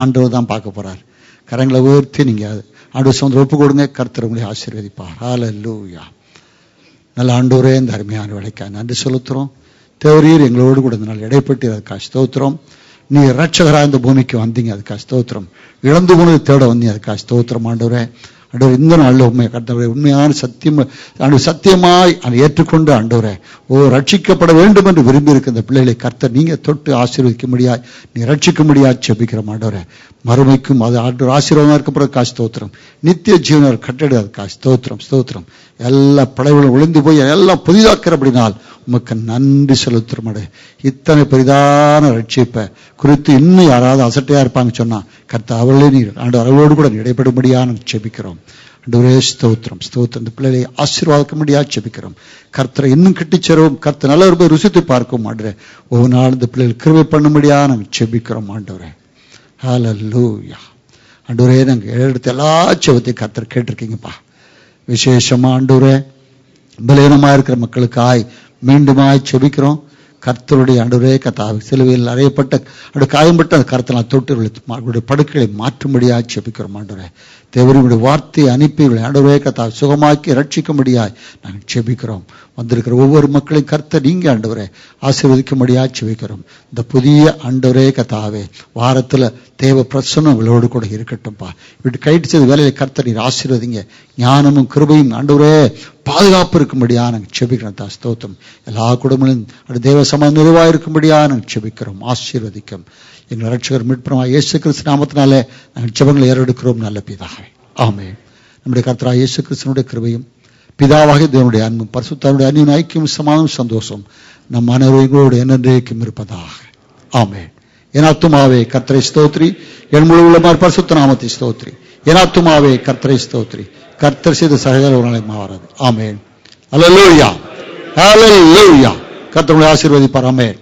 ஆண்டவர் தான் பார்க்க போறார். கரங்களை உயர்த்தி நீங்க ஆண்டவர் சொந்த ஒப்பு கொடுங்க. கர்த்தர் உங்களை ஆசீர்வதிப்பார். ஹல்லேலூயா. நல்ல ஆண்டவரே, இந்த அருமையான வேலைக்காக நன்றி செலுத்துறோம். தேவரீர் எங்களோடு கூட இந்த நாள் இடைப்பட்டு அதுக்காக ஸ்தோத்திரம். நீ ரட்சகராக இந்த பூமிக்கு வந்தீங்க, அதுக்காக ஸ்தோத்திரம். இழந்து போனது தேட வந்தீங்க, அதுக்காக ஸ்தோத்திரம். ஆண்டவரே, ஆண்டவர் இந்த நாளில் உண்மை கர்த்தவரை உண்மையான சத்தியமாய் ஏற்றுக்கொண்டு ஆண்டவரே ரட்சிக்கப்பட வேண்டும் என்று விரும்பி இருக்க இந்த பிள்ளைகளை கர்த்தர் நீங்க தொட்டு ஆசீர்வதிக்க முடியாது, நீ ரட்சிக்க முடியாது செபிக்கிறோம். ஆண்டவரே, மறுமைக்கும் அது ஆண்டவர் ஆசீர்வாதம் இருக்கப்பட ஸ்தோத்திரம். நித்திய ஜீவனர் கட்டடு அதுக்காக ஸ்தோத்திரம். ஸ்தோத்திரம். எல்லா படைகளும் ஒளிந்து போய் எல்லாம் புதிதாக்கிறபடினால் உமக்கு நன்றி செலுத்துறோம். இத்தனை பெரிதான ரட்சிப்பை குறித்து இன்னும் யாராவது அசட்டையா இருப்பாங்க சொன்னா கர்த்தர் அவர்களே நீர் ஆண்டு அளவோடு கூட இடைபடும்படியான செபிக்கிறோம். ஆண்டவரே ஸ்தோத்திரம். ஸ்தோத்திரம். இந்த பிள்ளைகளை ஆசீர்வாதிக்க முடியாது செபிக்கிறோம். கர்த்தரை இன்னும் கட்டிச்சேரும். கர்த்தர் நல்ல ஒரு ருசித்து பார்க்கும். ஆண்டவரே, ஒவ்வொரு நாள் இந்த பிள்ளைகள் கிருபை பண்ணும்படியா நாங்கள் செபிக்கிறோம். ஆண்டவரே, ஹல்லேலூயா. ஆண்டவரே, நாங்கள் எடுத்த எல்லா செபத்தையும் கர்த்தர் கேட்டிருக்கீங்கப்பா. விசேஷமா ஆண்டவரே, பலவீனமா இருக்கிற மக்களுக்காய் மீண்டுமாய் செபிக்கிறோம். கர்த்தருடைய ஆண்டவரே கர்த்தாவே, சிலுவையில் அறையப்பட்ட காயம்பட்ட அந்த கர்த்தரை தொட்டு படுக்கைகளை மாற்றும்படியாய் செபிக்கிறோம். ஆண்டவரே, தேவனுடைய வார்த்தையை அனுப்பி ஆண்டவரே கர்த்தாவை சுகமாக்கி ரட்சிக்கும்படியாய் நாங்கள் செபிக்கிறோம். வந்திருக்கிற ஒவ்வொரு மக்களையும் கர்த்தர் நீங்க ஆண்டவரே ஆசீர்வதிக்கும்படியாய் செபிக்கிறோம். இந்த புதிய ஆண்டவரே கர்த்தாவே வாரத்துல தேவ பிரசன்னம் உங்களோடு கூட இருக்கட்டும்பா. இப்படி கைட்டு செய்த வேலையை கர்த்தர் நீர் ஆசீர்வதிங்க. ஞானமும் கிருபையும் ஆண்டவரே பாதுகாப்பு இருக்கும்படியா நாங்கள் செபிக்கிறோம். ஸ்தோத்திரம். எல்லா குடும்பங்களும் தேவ சமாதானம் நிறைவாக இருக்கும்படியா நாங்கள் செபிக்கிறோம். ஆசீர்வதிக்கும் எங்கள் ரட்சகர் மீட்புறமாக இயேசு கிறிஸ்து நாமத்தினாலே நாங்கள் ஜெபங்களை ஏறெடுக்கிறோம். நல்ல பிதாவே, ஆமென். நம்முடைய கர்த்தராகிய இயேசு கிறிஸ்துவினுடைய கிருபையும் பிதாவாகிய தேவனுடைய அன்பும் பரிசுத்தருடைய அன்பின் ஐக்கியம் சமாதானம் சந்தோஷம் நம் அனைவரோடு என்றென்றைக்கும் இருப்பதாக. ஆமென். என் ஆத்துமாவே கர்த்தரை ஸ்தோத்திரி, என் முழு உள்ளமார் பரிசுத்த நாமத்தை ஸ்தோத்திரி. என் ஆத்துமாவே கர்த்தரை ஸ்தோத்திரி, கர்த்தர் செய்த சகல ஒரு நாளை மாறாது. ஆமென். ஹல்லேலூயா. ஹல்லேலூயா. கர்த்தர் உங்களை ஆசீர்வதிப்பார். ஆமென்.